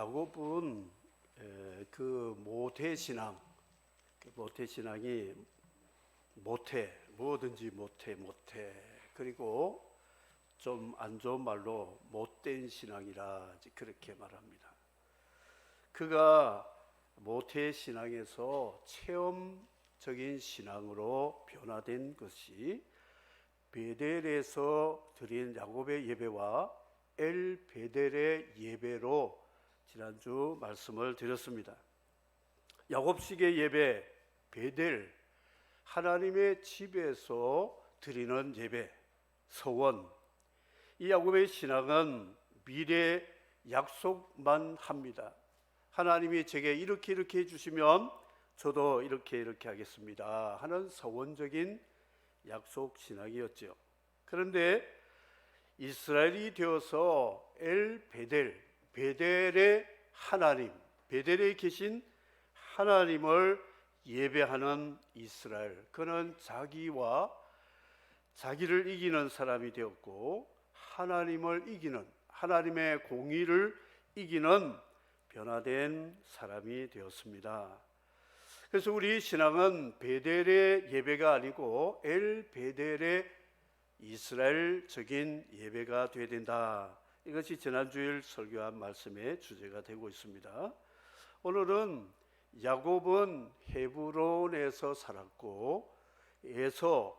야곱은 그 모태신앙, 모태신앙이 뭐든지 못해 그리고 좀 안 좋은 말로 못된 신앙이라 그렇게 말합니다. 그가 모태신앙에서 체험적인 신앙으로 변화된 것이 베델에서 드린 야곱의 예배와 엘 베델의 예배로 지난주 말씀을 드렸습니다. 야곱식의 예배, 베델, 하나님의 집에서 드리는 예배, 서원. 이 야곱의 신앙은 미래 약속만 합니다. 하나님이 제게 이렇게 해주시면 저도 이렇게 하겠습니다 하는 서원적인 약속 신앙이었죠. 그런데 이스라엘이 되어서 엘 베델, 베델의 하나님, 베델에 계신 하나님을 예배하는 이스라엘, 그는 자기를 이기는 사람이 되었고 하나님을 이기는, 하나님의 공의를 이기는 변화된 사람이 되었습니다. 그래서 우리 신앙은 베델의 예배가 아니고 엘 베델의 이스라엘적인 예배가 되어야 된다. 이것이 지난주일 설교한 말씀의 주제가 되고 있습니다. 오늘은 야곱은 헤브론에서 살았고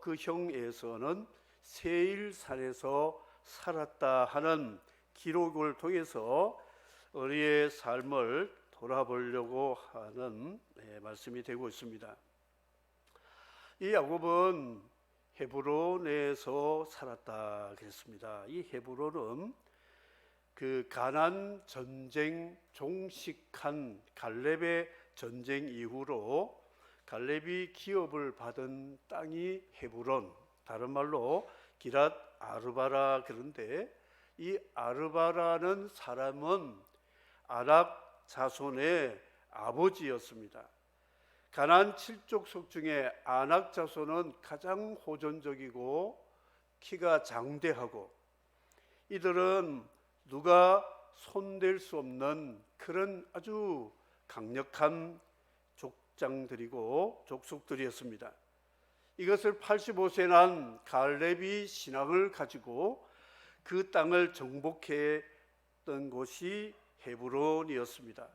그 형 에서는 세일산에서 살았다 하는 기록을 통해서 우리의 삶을 돌아보려고 하는 말씀이 되고 있습니다. 이 야곱은 헤브론에서 살았다 그랬습니다. 이 헤브론은 그 가나안 전쟁 종식한 갈렙의 전쟁 이후로 갈렙이 기업을 받은 땅이 헤브론, 다른 말로 기랏 아르바라. 그런데 이 아르바라는 사람은 아낙 자손의 아버지였습니다. 가나안 7족속 중에 아낙 자손은 가장 호전적이고 키가 장대하고 이들은 누가 손댈 수 없는 그런 아주 강력한 족장들이고 족속들이었습니다. 이것을 85세 난 갈렙이 신앙을 가지고 그 땅을 정복했던 곳이 헤브론이었습니다.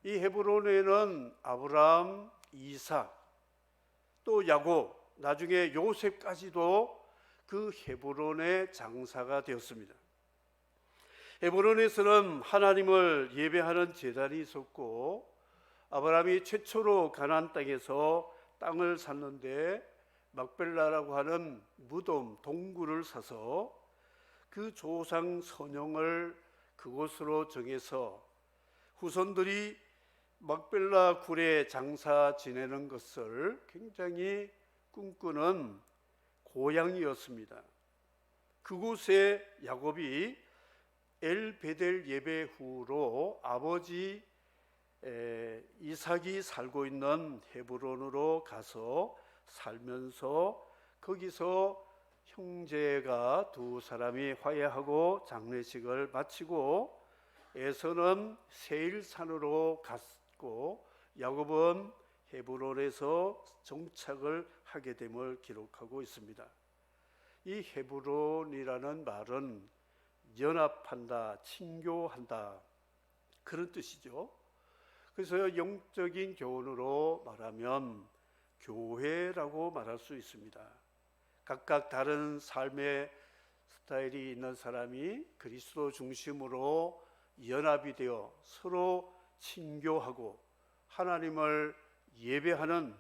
이 헤브론에는 아브라함, 이삭, 또 야곱, 나중에 요셉까지도 그 헤브론의 장사가 되었습니다. 헤브론에서는 하나님을 예배하는 제단이 있었고 아브라함이 최초로 가나안 땅에서 땅을 샀는데 막벨라라고 하는 무덤, 동굴을 사서 그 조상 선영을 그곳으로 정해서 후손들이 막벨라 굴에 장사 지내는 것을 굉장히 꿈꾸는 고향이었습니다. 그곳에 야곱이 엘 베델 예배 후로 아버지 이삭이 살고 있는 헤브론으로 가서 살면서 거기서 형제가 두 사람이 화해하고 장례식을 마치고 에서는 세일산으로 갔고 야곱은 헤브론에서 정착을 하게 됨을 기록하고 있습니다. 이 헤브론이라는 말은 연합한다, 친교한다 그런 뜻이죠. 그래서 영적인 교훈으로 말하면 교회라고 말할 수 있습니다. 각각 다른 삶의 스타일이 있는 사람이 그리스도 중심으로 연합이 되어 서로 친교하고 하나님을 예배하는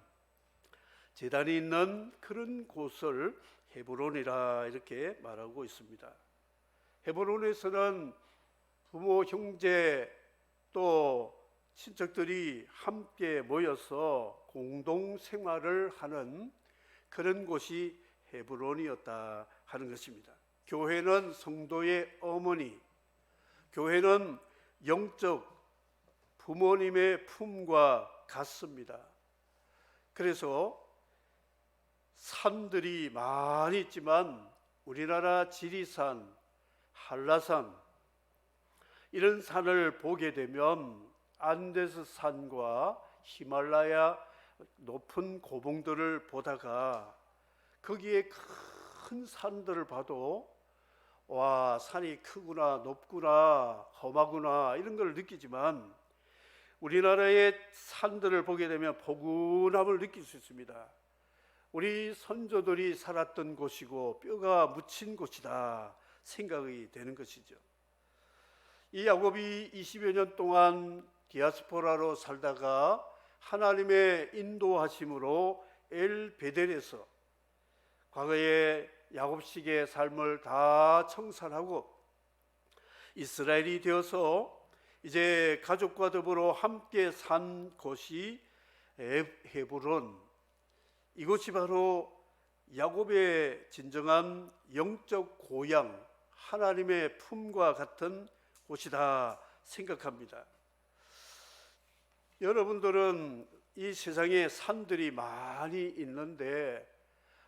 제단이 있는 그런 곳을 헤브론이라 이렇게 말하고 있습니다. 헤브론에서는 부모, 형제 또 친척들이 함께 모여서 공동 생활을 하는 그런 곳이 헤브론이었다 하는 것입니다. 교회는 성도의 어머니, 교회는 영적 부모님의 품과 같습니다. 그래서 산들이 많이 있지만 우리나라 지리산, 한라산 이런 산을 보게 되면 안데스 산과 히말라야 높은 고봉들을 보다가 거기에 큰 산들을 봐도 와, 산이 크구나, 높구나, 험하구나 이런 걸 느끼지만 우리나라의 산들을 보게 되면 포근함을 느낄 수 있습니다. 우리 선조들이 살았던 곳이고 뼈가 묻힌 곳이다 생각이 되는 것이죠. 이 야곱이 20여 년 동안 디아스포라로 살다가 하나님의 인도하심으로 엘 베델에서 과거의 야곱식의 삶을 다 청산하고 이스라엘이 되어서 이제 가족과 더불어 함께 산 곳이 헤브론, 이곳이 바로 야곱의 진정한 영적 고향, 하나님의 품과 같은 곳이다 생각합니다. 여러분들은 이 세상에 산들이 많이 있는데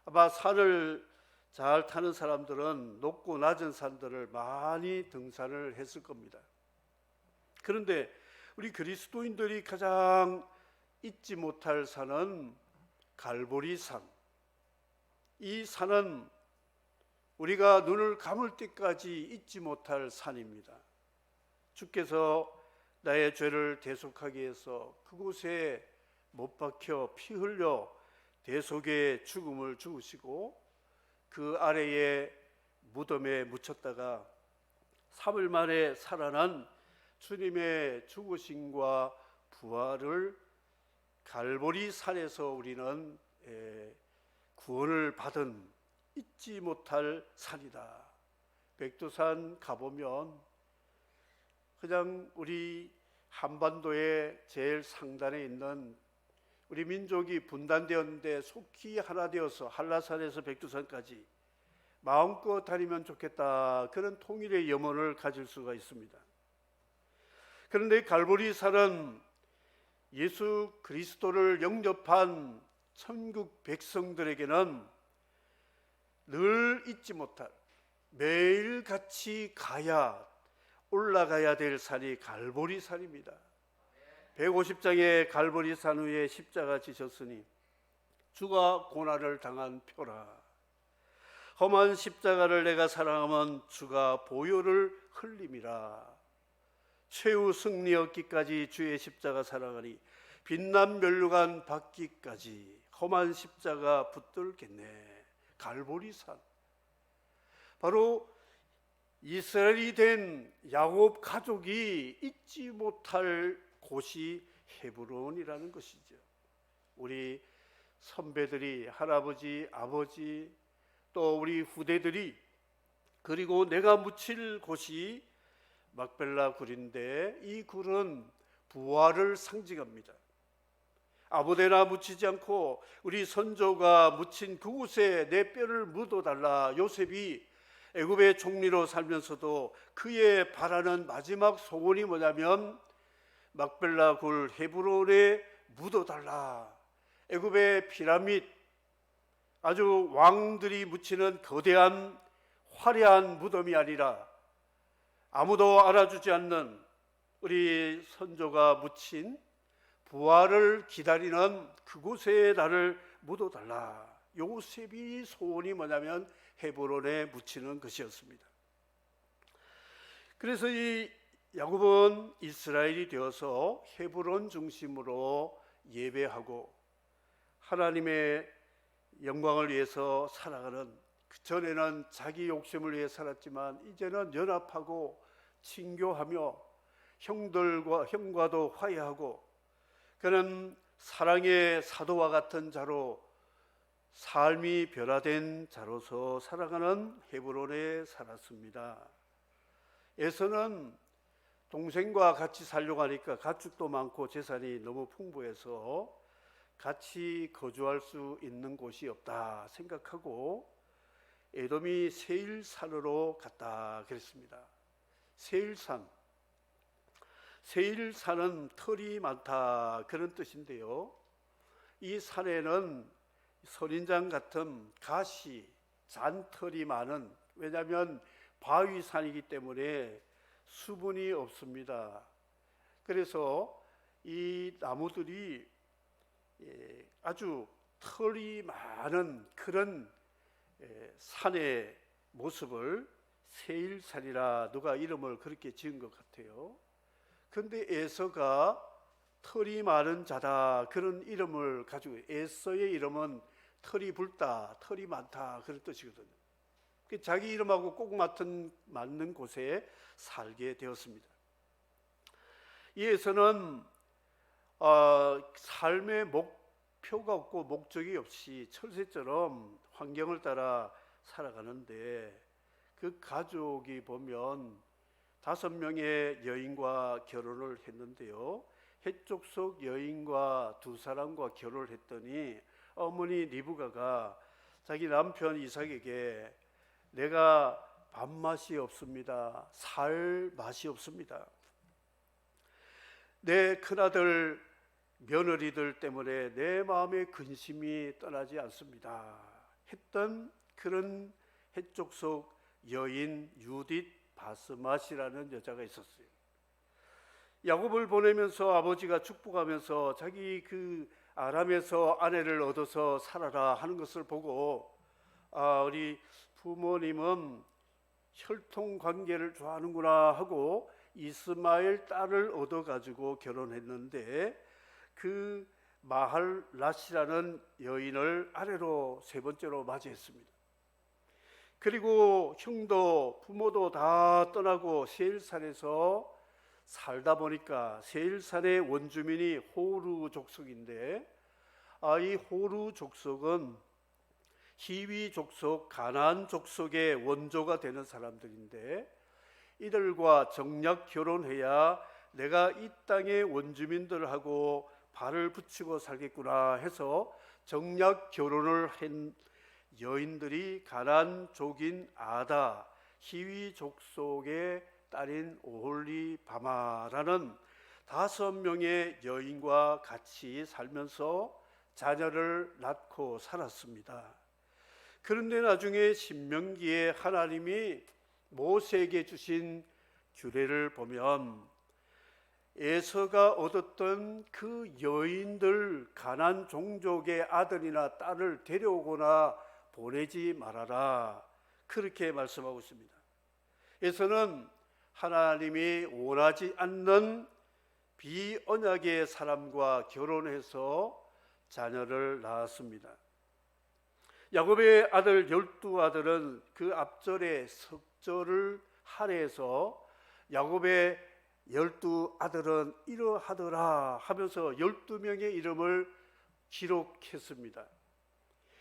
아마 산을 잘 타는 사람들은 높고 낮은 산들을 많이 등산을 했을 겁니다. 그런데 우리 그리스도인들이 가장 잊지 못할 산은 갈보리산. 이 산은 우리가 눈을 감을 때까지 잊지 못할 산입니다. 주께서 나의 죄를 대속하기 위해서 그곳에 못 박혀 피 흘려 대속의 죽음을 죽으시고 그 아래에 무덤에 묻혔다가 3일 만에 살아난 주님의 죽으심과 부활을 갈보리산에서 우리는 구원을 받은 잊지 못할 산이다. 백두산 가보면 그냥 우리 한반도의 제일 상단에 있는 우리 민족이 분단되었는데 속히 하나 되어서 한라산에서 백두산까지 마음껏 다니면 좋겠다, 그런 통일의 염원을 가질 수가 있습니다. 그런데 갈보리산은 예수 그리스도를 영접한 천국 백성들에게는 늘 잊지 못할, 매일같이 올라가야 될 산이 갈보리산입니다. 150장의 갈보리산 위에 십자가 지셨으니 주가 고난을 당한 표라. 험한 십자가를 내가 사랑하면 주가 보혈을 흘림이라. 최후 승리 얻기까지 주의 십자가 사랑하니 빛난 면류관 받기까지 험한 십자가 붙들겠네. 갈보리산, 바로 이스라엘이 된 야곱 가족이 잊지 못할 곳이 헤브론이라는 것이죠. 우리 선배들이, 할아버지, 아버지, 또 우리 후대들이, 그리고 내가 묻힐 곳이 막벨라 굴인데 이 굴은 부활을 상징합니다. 아무데나 묻히지 않고 우리 선조가 묻힌 그곳에 내 뼈를 묻어달라. 요셉이 애굽의 총리로 살면서도 그의 바라는 마지막 소원이 뭐냐면 막벨라 굴 헤브론에 묻어달라. 애굽의 피라밋, 아주 왕들이 묻히는 거대한 화려한 무덤이 아니라 아무도 알아주지 않는 우리 선조가 묻힌 부활을 기다리는 그곳에 나를 묻어달라. 요셉이 소원이 뭐냐면 헤브론에 묻히는 것이었습니다. 그래서 이 야곱은 이스라엘이 되어서 헤브론 중심으로 예배하고 하나님의 영광을 위해서 살아가는, 그 전에는 자기 욕심을 위해 살았지만 이제는 연합하고 친교하며 형과도 화해하고 그는 사랑의 사도와 같은 자로, 삶이 변화된 자로서 살아가는 헤브론에 살았습니다. 에서는 동생과 같이 살려고 하니까 가축도 많고 재산이 너무 풍부해서 같이 거주할 수 있는 곳이 없다 생각하고 에돔이 세일산으로 갔다 그랬습니다. 세일산은 털이 많다 그런 뜻인데요, 이 산에는 선인장 같은 가시, 잔털이 많은, 왜냐하면 바위산이기 때문에 수분이 없습니다. 그래서 이 나무들이 아주 털이 많은 그런 산의 모습을 세일산이라 누가 이름을 그렇게 지은 것 같아요. 그런데 에서가 털이 많은 자다 그런 이름을 가지고, 에서의 이름은 털이 붉다, 털이 많다 그런 뜻이거든요. 자기 이름하고 꼭 맞는 곳에 살게 되었습니다. 이 에서는 삶의 목표가 없고 목적이 없이 철새처럼 환경을 따라 살아가는데, 그 가족이 보면 5명의 여인과 결혼을 했는데요, 헷족속 여인과 2사람과 결혼을 했더니 어머니 리브가가 자기 남편 이삭에게 내가 밥맛이 없습니다, 살 맛이 없습니다, 내 큰아들 며느리들 때문에 내 마음의 근심이 떠나지 않습니다 했던 그런 헷족속 여인 유딧 바스맛이라는 여자가 있었어요. 야곱을 보내면서 아버지가 축복하면서 자기 그 아람에서 아내를 얻어서 살아라 하는 것을 보고, 우리 부모님은 혈통 관계를 좋아하는구나 하고 이스마엘 딸을 얻어가지고 결혼했는데, 그 마할랏이라는 여인을 아내로 3번째로 맞이했습니다. 그리고 형도 부모도 다 떠나고 세일산에서 살다 보니까, 세일산의 원주민이 호루 족속인데, 이 호루 족속은 히위 족속, 가나안 족속의 원조가 되는 사람들인데, 이들과 정략 결혼해야 내가 이 땅의 원주민들하고 발을 붙이고 살겠구나 해서 정략 결혼을 한 여인들이 가나안족인 아다, 히위 족속의 딸인 오홀리바마라는 5명의 여인과 같이 살면서 자녀를 낳고 살았습니다. 그런데 나중에 신명기에 하나님이 모세에게 주신 규례를 보면, 에서가 얻었던 그 여인들, 가나안 종족의 아들이나 딸을 데려오거나 보내지 말아라 그렇게 말씀하고 있습니다. 에서는 하나님이 원하지 않는 비언약의 사람과 결혼해서 자녀를 낳았습니다. 야곱의 아들 12아들은 그 앞절에 석절을 할애해서 야곱의 12아들은 이러하더라 하면서 12명의 이름을 기록했습니다.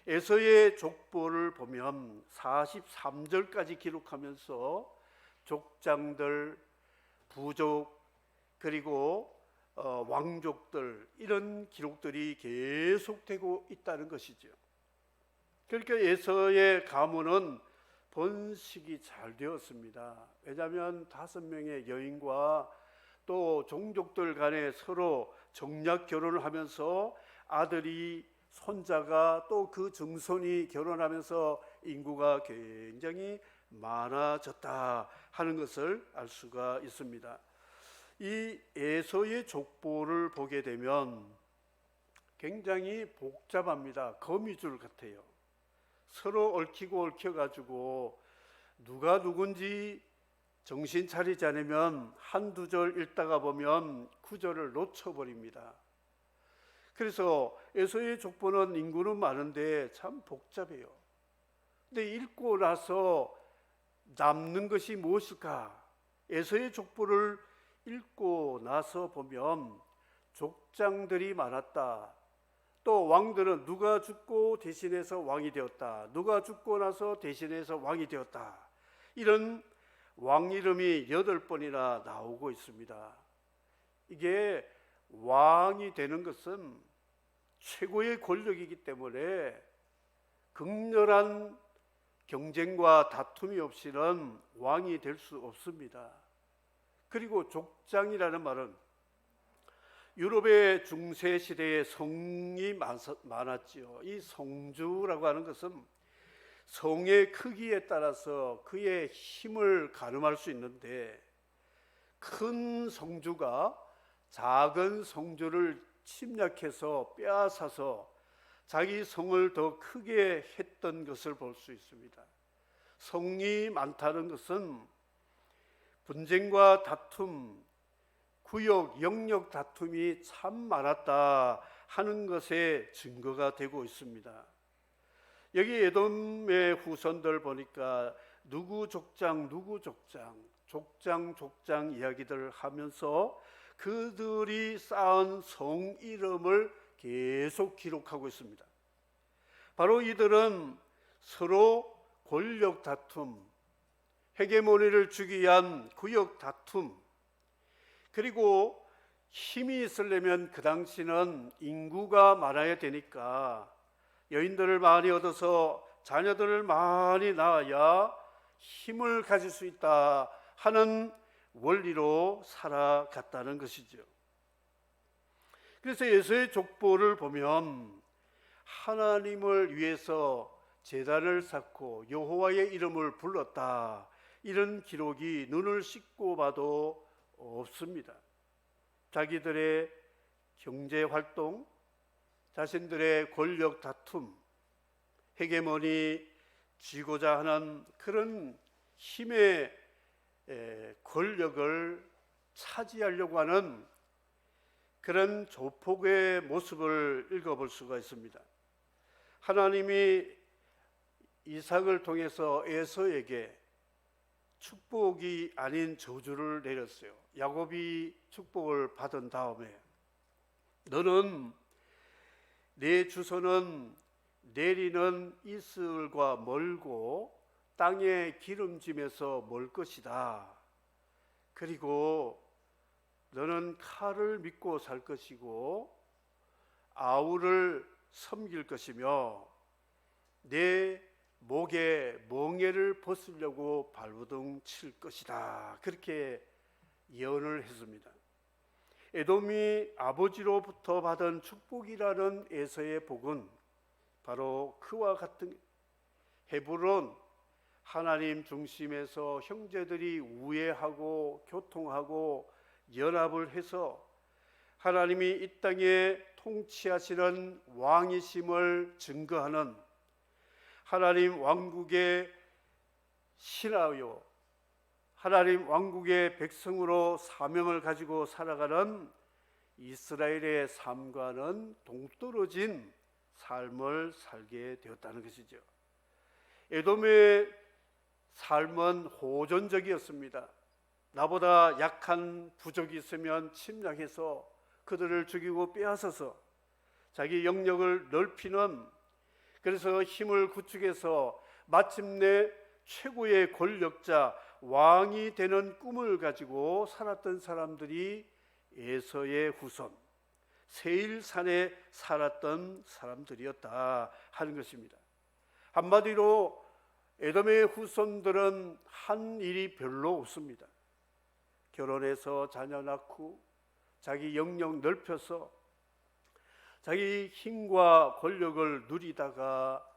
에서의 족보를 보면 43절까지 기록하면서 족장들, 부족, 그리고 왕족들, 이런 기록들이 계속되고 있다는 것이죠. 그러니까 에서의 가문은 번식이 잘 되었습니다. 왜냐하면 5명의 여인과 또 종족들 간에 서로 정략 결혼을 하면서 아들이, 손자가, 또 그 증손이 결혼하면서 인구가 굉장히 많아졌다 하는 것을 알 수가 있습니다. 이 에서의 족보를 보게 되면 굉장히 복잡합니다. 거미줄 같아요. 서로 얽히고 얽혀가지고 누가 누군지 정신 차리지 않으면 한두 절 읽다가 보면 구절을 놓쳐버립니다. 그래서 에서의 족보는 인구는 많은데 참 복잡해요. 근데 읽고 나서 남는 것이 무엇일까? 에서의 족보를 읽고 나서 보면 족장들이 많았다. 또 왕들은 누가 죽고 대신해서 왕이 되었다, 누가 죽고 나서 대신해서 왕이 되었다, 이런 왕 이름이 8번이나 나오고 있습니다. 이게 왕이 되는 것은 최고의 권력이기 때문에 극렬한 경쟁과 다툼이 없이는 왕이 될 수 없습니다. 그리고 족장이라는 말은 유럽의 중세 시대에 성이 많았지요. 이 성주라고 하는 것은 성의 크기에 따라서 그의 힘을 가늠할 수 있는데, 큰 성주가 작은 성주를 침략해서 빼앗아서 자기 성을 더 크게 했던 것을 볼 수 있습니다. 성이 많다는 것은 분쟁과 다툼, 구역, 영역 다툼이 참 많았다 하는 것에 증거가 되고 있습니다. 여기 에돔의 후손들 보니까 누구 족장 이야기들을 하면서 그들이 쌓은 성 이름을 계속 기록하고 있습니다. 바로 이들은 서로 권력 다툼, 헤게모니를 주기 위한 구역 다툼, 그리고 힘이 있으려면 그 당시는 인구가 많아야 되니까 여인들을 많이 얻어서 자녀들을 많이 낳아야 힘을 가질 수 있다 하는 원리로 살아갔다는 것이죠. 그래서 예수의 족보를 보면 하나님을 위해서 제단을 쌓고 여호와의 이름을 불렀다, 이런 기록이 눈을 씻고 봐도 없습니다. 자기들의 경제 활동, 자신들의 권력 다툼, 헤게모니 쥐고자 하는 그런 힘의 권력을 차지하려고 하는 그런 조폭의 모습을 읽어볼 수가 있습니다. 하나님이 이삭을 통해서 에서에게 축복이 아닌 저주를 내렸어요. 야곱이 축복을 받은 다음에 너는 내 주소는 내리는 이슬과 멀고 땅의 기름짐에서 멀 것이다. 그리고 너는 칼을 믿고 살 것이고 아우를 섬길 것이며 내 목에 멍에를 벗으려고 발버둥 칠 것이다. 그렇게 예언을 했습니다. 에돔이 아버지로부터 받은 축복이라는 에서의 복은 바로 그와 같은 헤브론, 하나님 중심에서 형제들이 우애하고 교통하고 연합을 해서 하나님이 이 땅에 통치하시는 왕이심을 증거하는 하나님 왕국의 신하요, 하나님 왕국의 백성으로 사명을 가지고 살아가는 이스라엘의 삶과는 동떨어진 삶을 살게 되었다는 것이죠. 에돔의 삶은 호전적이었습니다. 나보다 약한 부족이 있으면 침략해서 그들을 죽이고 빼앗아서 자기 영역을 넓히는, 그래서 힘을 구축해서 마침내 최고의 권력자 왕이 되는 꿈을 가지고 살았던 사람들이 에서의 후손, 세일산에 살았던 사람들이었다 하는 것입니다. 한마디로 에돔의 후손들은 한 일이 별로 없습니다. 결혼해서 자녀 낳고 자기 영역 넓혀서 자기 힘과 권력을 누리다가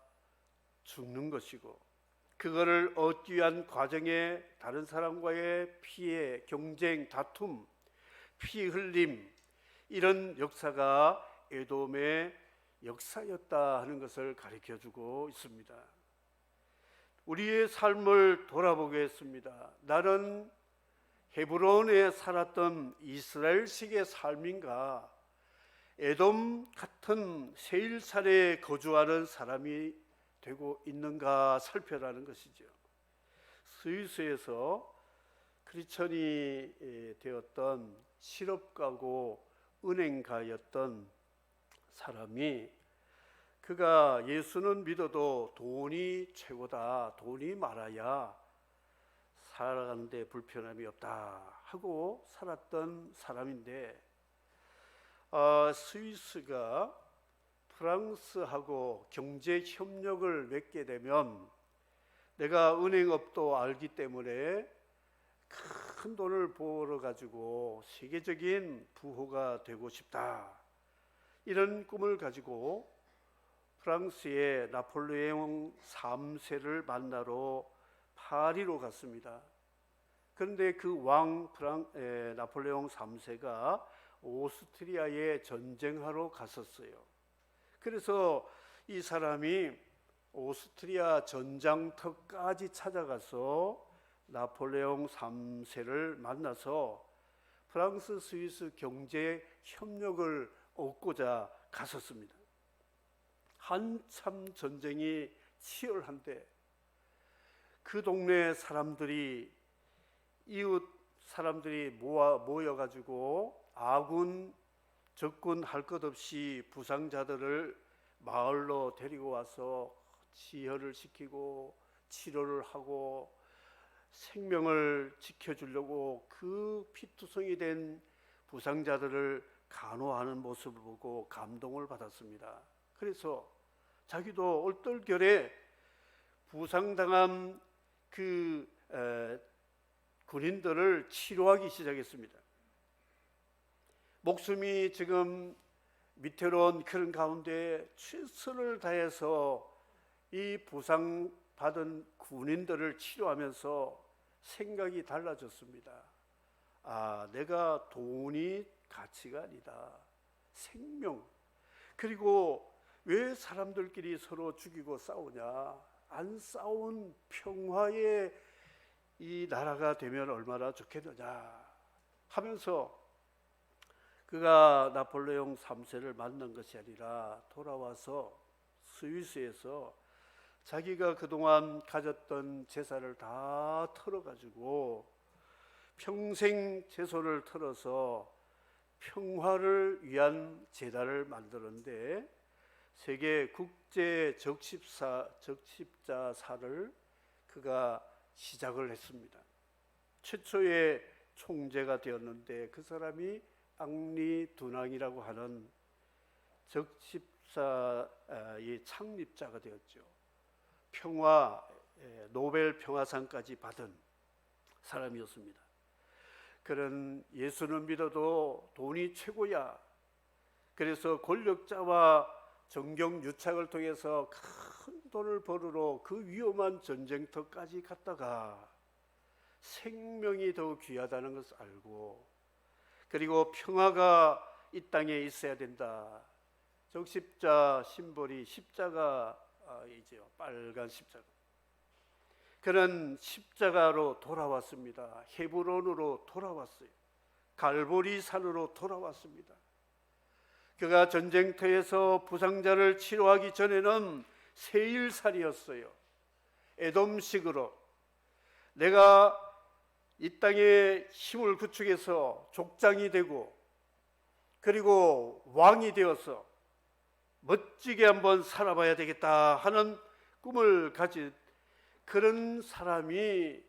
죽는 것이고, 그거를 얻기 위한 과정에 다른 사람과의 피해, 경쟁, 다툼, 피 흘림, 이런 역사가 에돔의 역사였다 하는 것을 가르쳐주고 있습니다. 우리의 삶을 돌아보겠습니다. 나는 헤브론에 살았던 이스라엘식의 삶인가, 에돔 같은 세일산에 거주하는 사람이 되고 있는가 살펴라는 것이죠. 스위스에서 크리스천이 되었던 실업가고 은행가였던 사람이, 그가 예수는 믿어도 돈이 최고다, 돈이 많아야 살아가는 데 불편함이 없다 하고 살았던 사람인데, 스위스가 프랑스하고 경제 협력을 맺게 되면 내가 은행업도 알기 때문에 큰 돈을 벌어 가지고 세계적인 부호가 되고 싶다, 이런 꿈을 가지고 프랑스의 나폴레옹 3세를 만나러 파리로 갔습니다. 그런데 그 왕 나폴레옹 3세가 오스트리아에 전쟁하러 갔었어요. 그래서 이 사람이 오스트리아 전장터까지 찾아가서 나폴레옹 3세를 만나서 프랑스 스위스 경제 협력을 얻고자 갔었습니다. 한참 전쟁이 치열한데 그 동네 사람들이, 이웃 사람들이 모여가지고 아군 적군 할 것 없이 부상자들을 마을로 데리고 와서 치혈을 시키고 치료를 하고 생명을 지켜주려고 그 피투성이 된 부상자들을 간호하는 모습을 보고 감동을 받았습니다. 그래서 자기도 얼떨결에 부상당한 그 군인들을 치료하기 시작했습니다. 목숨이 지금 위태로운 그런 가운데 최선을 다해서 이 부상받은 군인들을 치료하면서 생각이 달라졌습니다. 아, 내가 돈이 가치가 아니다. 생명. 그리고 왜 사람들끼리 서로 죽이고 싸우냐? 안 싸운 평화의 이 나라가 되면 얼마나 좋겠느냐 하면서 그가 나폴레옹 3세를 만난 것이 아니라 돌아와서 스위스에서 자기가 그동안 가졌던 재산을 다 털어가지고 평생 재소를 털어서 평화를 위한 재단을 만들었는데 세계 국제 적십자사를 그가 시작을 했습니다. 최초의 총재가 되었는데 그 사람이 앙리 두낭이라고 하는 적십사의 창립자가 되었죠. 평화 노벨 평화상까지 받은 사람이었습니다. 그런 예수는 믿어도 돈이 최고야. 그래서 권력자와 정경 유착을 통해서 큰 돈을 벌으러 그 위험한 전쟁터까지 갔다가 생명이 더 귀하다는 것을 알고, 그리고 평화가 이 땅에 있어야 된다. 적십자 심벌이 십자가이죠. 빨간 십자가. 그런 십자가로 돌아왔습니다. 헤브론으로 돌아왔어요. 갈보리 산으로 돌아왔습니다. 그가 전쟁터에서 부상자를 치료하기 전에는 세일살이었어요. 에돔식으로 내가 이 땅에 힘을 구축해서 족장이 되고 그리고 왕이 되어서 멋지게 한번 살아봐야 되겠다 하는 꿈을 가진 그런 사람이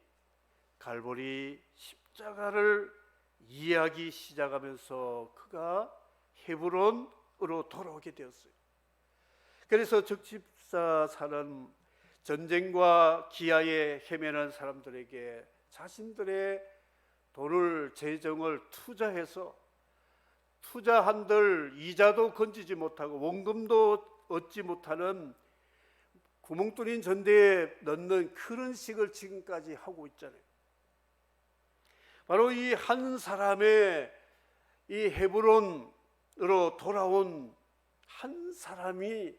갈보리 십자가를 이해하기 시작하면서 그가 헤브론으로 돌아오게 되었어요. 그래서 적십사사는 전쟁과 기아에 헤매는 사람들에게 자신들의 돈을, 재정을 투자해서 투자한들 이자도 건지지 못하고 원금도 얻지 못하는 구멍 뚫린 전대에 넣는 그런 식을 지금까지 하고 있잖아요. 바로 이 한 사람의 이 헤브론으로 돌아온 한 사람이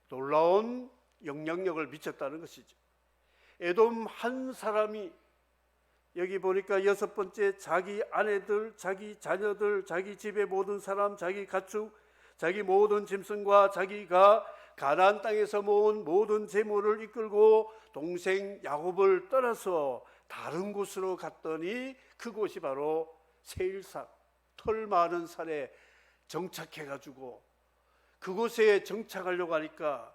놀라운 영향력을 미쳤다는 것이죠. 에돔 한 사람이 여기 보니까 6번째, 자기 아내들, 자기 자녀들, 자기 집의 모든 사람, 자기 가축, 자기 모든 짐승과 자기가 가나안 땅에서 모은 모든 재물을 이끌고 동생 야곱을 떠나서 다른 곳으로 갔더니 그곳이 바로 세일산, 털 많은 산에 정착해가지고 그곳에 정착하려고 하니까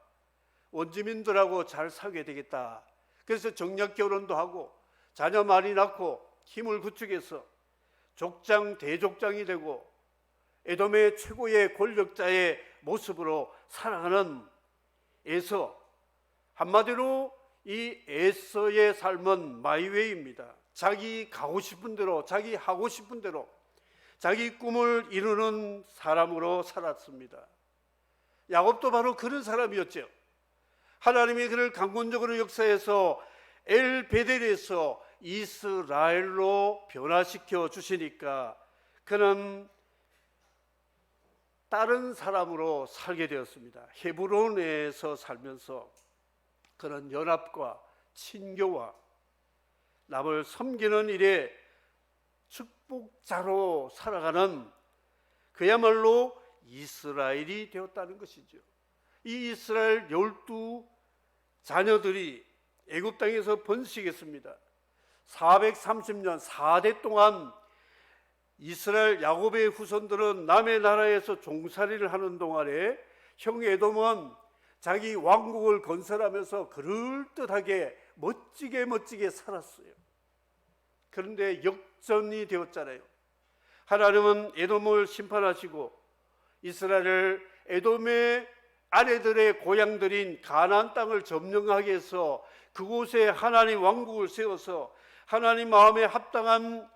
원주민들하고 잘 살게 되겠다. 그래서 정략 결혼도 하고 자녀 많이 낳고 힘을 구축해서 족장, 대족장이 되고 에돔의 최고의 권력자의 모습으로 살아가는 에서, 한마디로 이 에서의 삶은 마이웨이입니다. 자기 가고 싶은 대로, 자기 하고 싶은 대로 자기 꿈을 이루는 사람으로 살았습니다. 야곱도 바로 그런 사람이었죠. 하나님이 그를 강권적으로 역사해서 엘 베델에서 이스라엘로 변화시켜 주시니까 그는 다른 사람으로 살게 되었습니다. 헤브론에서 살면서 그는 연합과 친교와 남을 섬기는 일에 축복자로 살아가는 그야말로 이스라엘이 되었다는 것이죠. 이 이스라엘 12 자녀들이 애굽 땅에서 번식했습니다. 430년 4대 동안 이스라엘 야곱의 후손들은 남의 나라에서 종살이를 하는 동안에 형 에돔은 자기 왕국을 건설하면서 그럴듯하게 멋지게 살았어요. 그런데 역전이 되었잖아요. 하나님은 에돔을 심판하시고 이스라엘을 에돔의 아내들의 고향들인 가나안 땅을 점령하게 해서 그곳에 하나님 왕국을 세워서 하나님 마음에 합당한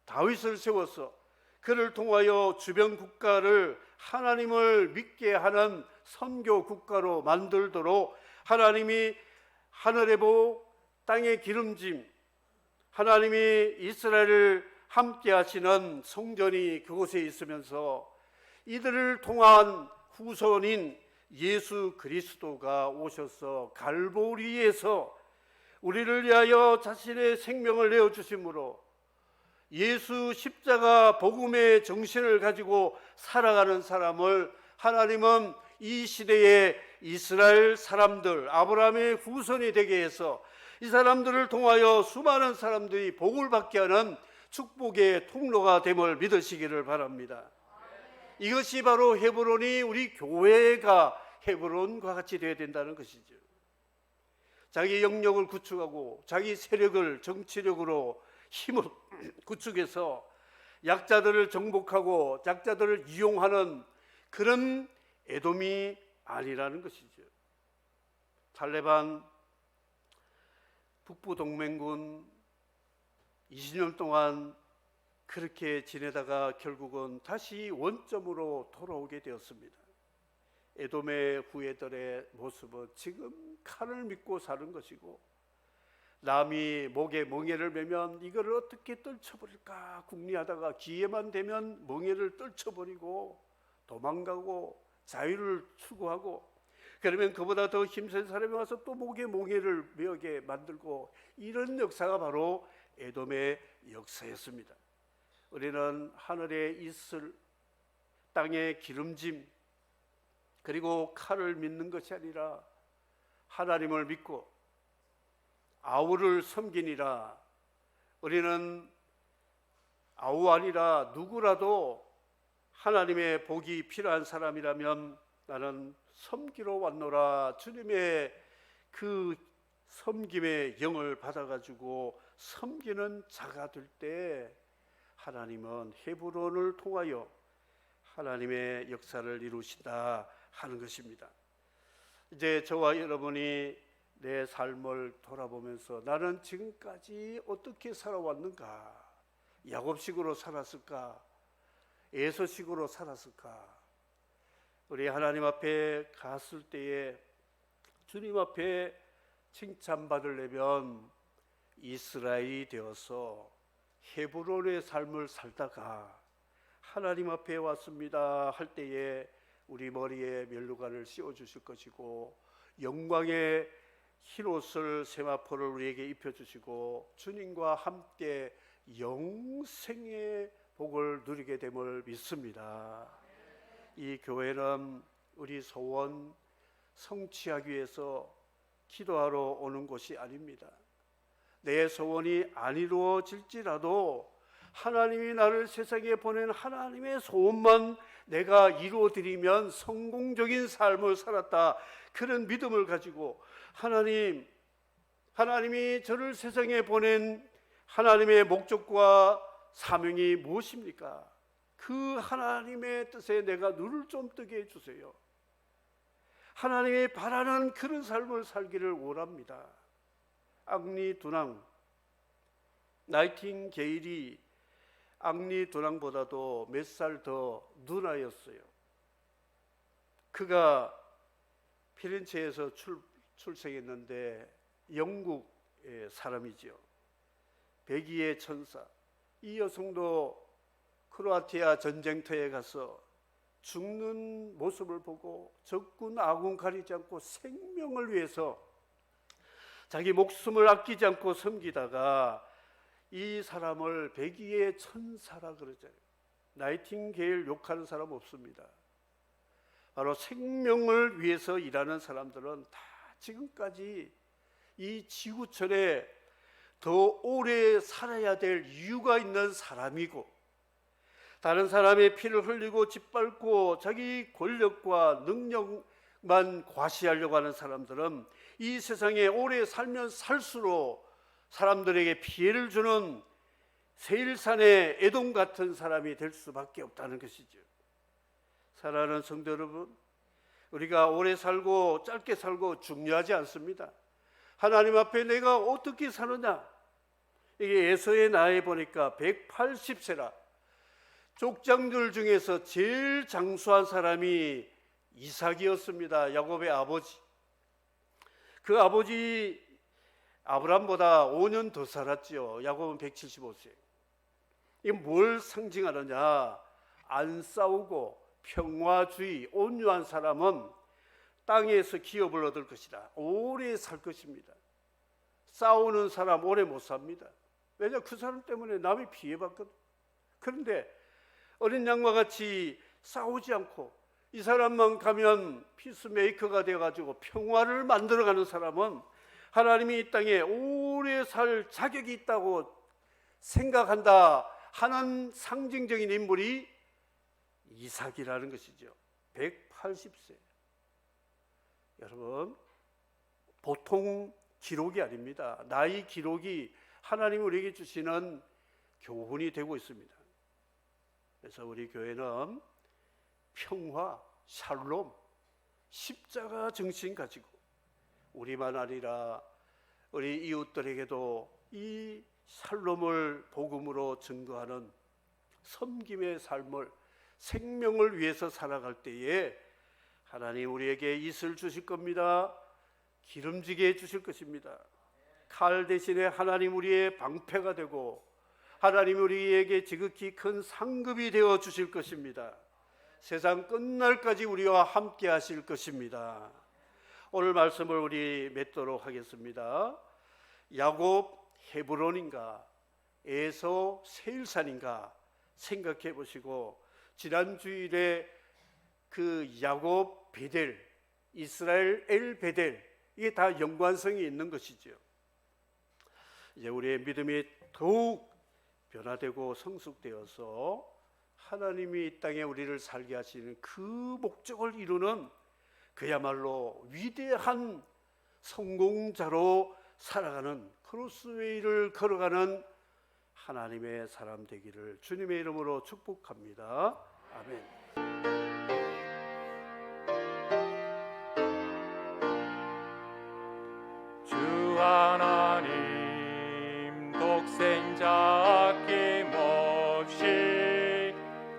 다윗을 세워서 그를 통하여 주변 국가를 하나님을 믿게 하는 선교 국가로 만들도록 하나님이 하늘의 복 땅의 기름짐, 하나님이 이스라엘을 함께 하시는 성전이 그곳에 있으면서 이들을 통한 후손인 예수 그리스도가 오셔서 갈보리에서 우리를 위하여 자신의 생명을 내어주심으로 예수 십자가 복음의 정신을 가지고 살아가는 사람을 하나님은 이 시대의 이스라엘 사람들, 아브라함의 후손이 되게 해서 이 사람들을 통하여 수많은 사람들이 복을 받게 하는 축복의 통로가 됨을 믿으시기를 바랍니다. 이것이 바로 헤브론이 우리 교회가 헤브론과 같이 되어야 된다는 것이죠. 자기 영역을 구축하고 자기 세력을 정치력으로 힘을 구축해서 약자들을 정복하고 약자들을 이용하는 그런 에돔이 아니라는 것이죠. 탈레반 북부동맹군 20년 동안 그렇게 지내다가 결국은 다시 원점으로 돌아오게 되었습니다. 에돔의 후예들의 모습은 지금 칼을 믿고 사는 것이고 남이 목에 멍에를 매면 이거를 어떻게 떨쳐버릴까 궁리하다가 기회만 되면 멍에를 떨쳐버리고 도망가고 자유를 추구하고 그러면 그보다 더 힘센 사람이 와서 또 목에 멍에를 매게 만들고 이런 역사가 바로 에돔의 역사였습니다. 우리는 하늘에 있을 땅의 기름짐 그리고 칼을 믿는 것이 아니라 하나님을 믿고 아우를 섬기니라. 우리는 아우 아니라 누구라도 하나님의 복이 필요한 사람이라면 나는 섬기러 왔노라. 주님의 그 섬김의 영을 받아가지고 섬기는 자가 될 때 하나님은 헤브론을 통하여 하나님의 역사를 이루신다 하는 것입니다. 이제 저와 여러분이 내 삶을 돌아보면서 나는 지금까지 어떻게 살아왔는가? 야곱식으로 살았을까? 에서식으로 살았을까? 우리 하나님 앞에 갔을 때에 주님 앞에 칭찬받으려면 이스라엘이 되어서 헤브론의 삶을 살다가 하나님 앞에 왔습니다 할 때에 우리 머리에 면류관을 씌워주실 것이고 영광의 흰옷을 세마포를 우리에게 입혀주시고 주님과 함께 영생의 복을 누리게 됨을 믿습니다. 이 교회는 우리 소원 성취하기 위해서 기도하러 오는 곳이 아닙니다. 내 소원이 안 이루어질지라도 하나님이 나를 세상에 보낸 하나님의 소원만 내가 이루어드리면 성공적인 삶을 살았다 그런 믿음을 가지고 하나님이 저를 세상에 보낸 하나님의 목적과 사명이 무엇입니까? 그 하나님의 뜻에 내가 눈을 좀 뜨게 해주세요. 하나님이 바라는 그런 삶을 살기를 원합니다. 앙리 두낭 나이팅게일이 앙리 두낭보다도 몇 살 더 누나였어요. 그가 피렌체에서 출생했는데 영국의 사람이죠. 백의의 천사, 이 여성도 크로아티아 전쟁터에 가서 죽는 모습을 보고 적군 아군 가리지 않고 생명을 위해서 자기 목숨을 아끼지 않고 섬기다가 이 사람을 백의의 천사라 그러죠. 나이팅게일 욕하는 사람 없습니다. 바로 생명을 위해서 일하는 사람들은 다 지금까지 이 지구촌에 더 오래 살아야 될 이유가 있는 사람이고, 다른 사람의 피를 흘리고 짓밟고 자기 권력과 능력만 과시하려고 하는 사람들은 이 세상에 오래 살면 살수록 사람들에게 피해를 주는 세일산의 에돔 같은 사람이 될 수밖에 없다는 것이죠. 사랑하는 성도 여러분, 우리가 오래 살고 짧게 살고 중요하지 않습니다. 하나님 앞에 내가 어떻게 사느냐, 이게 에서의 나이에 보니까 180세라. 족장들 중에서 제일 장수한 사람이 이삭이었습니다. 야곱의 아버지. 그 아버지 아브람보다 5년 더 살았죠. 야곱은 175세. 이게 뭘 상징하느냐? 안 싸우고 평화주의, 온유한 사람은 땅에서 기업을 얻을 것이다. 오래 살 것입니다. 싸우는 사람 오래 못 삽니다. 왜냐? 그 사람 때문에 남이 피해받거든. 그런데 어린 양과 같이 싸우지 않고 이 사람만 가면 피스메이커가 되어가지고 평화를 만들어가는 사람은 하나님이 이 땅에 오래 살 자격이 있다고 생각한다 하는 상징적인 인물이 이삭이라는 것이죠. 180세. 여러분, 보통 기록이 아닙니다. 나이 기록이 하나님이 우리에게 주시는 교훈이 되고 있습니다. 그래서 우리 교회는 평화, 샬롬, 십자가 정신 가지고 우리만 아니라 우리 이웃들에게도 이 샬롬을 복음으로 증거하는 섬김의 삶을, 생명을 위해서 살아갈 때에 하나님 우리에게 이슬 주실 겁니다. 기름지게 해주실 것입니다. 칼 대신에 하나님 우리의 방패가 되고 하나님 우리에게 지극히 큰 상급이 되어 주실 것입니다. 세상 끝날까지 우리와 함께 하실 것입니다. 오늘 말씀을 우리 맺도록 하겠습니다. 야곱 헤브론인가 에서 세일산인가 생각해 보시고, 지난 주일에 그 야곱 베델, 이스라엘 엘 베델, 이게 다 연관성이 있는 것이죠. 이제 우리의 믿음이 더욱 변화되고 성숙되어서 하나님이 이 땅에 우리를 살게 하시는 그 목적을 이루는 그야말로 위대한 성공자로 살아가는 크로스웨이를 걸어가는 하나님의 사람 되기를 주님의 이름으로 축복합니다. 아멘. 주 하나님 독생자 아낌없이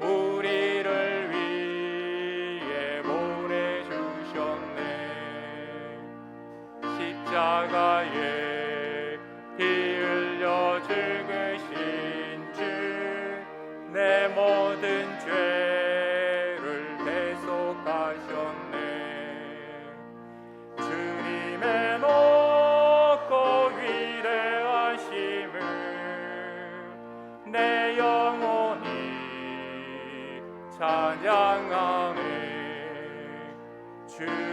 우리를 위해 보내주셨네. 십자가에 피 흘려 죽으신 주, 내 모든 죄를 대속하셨네. 주님의 높고 위대하심을 내 영혼이 찬양하네. 주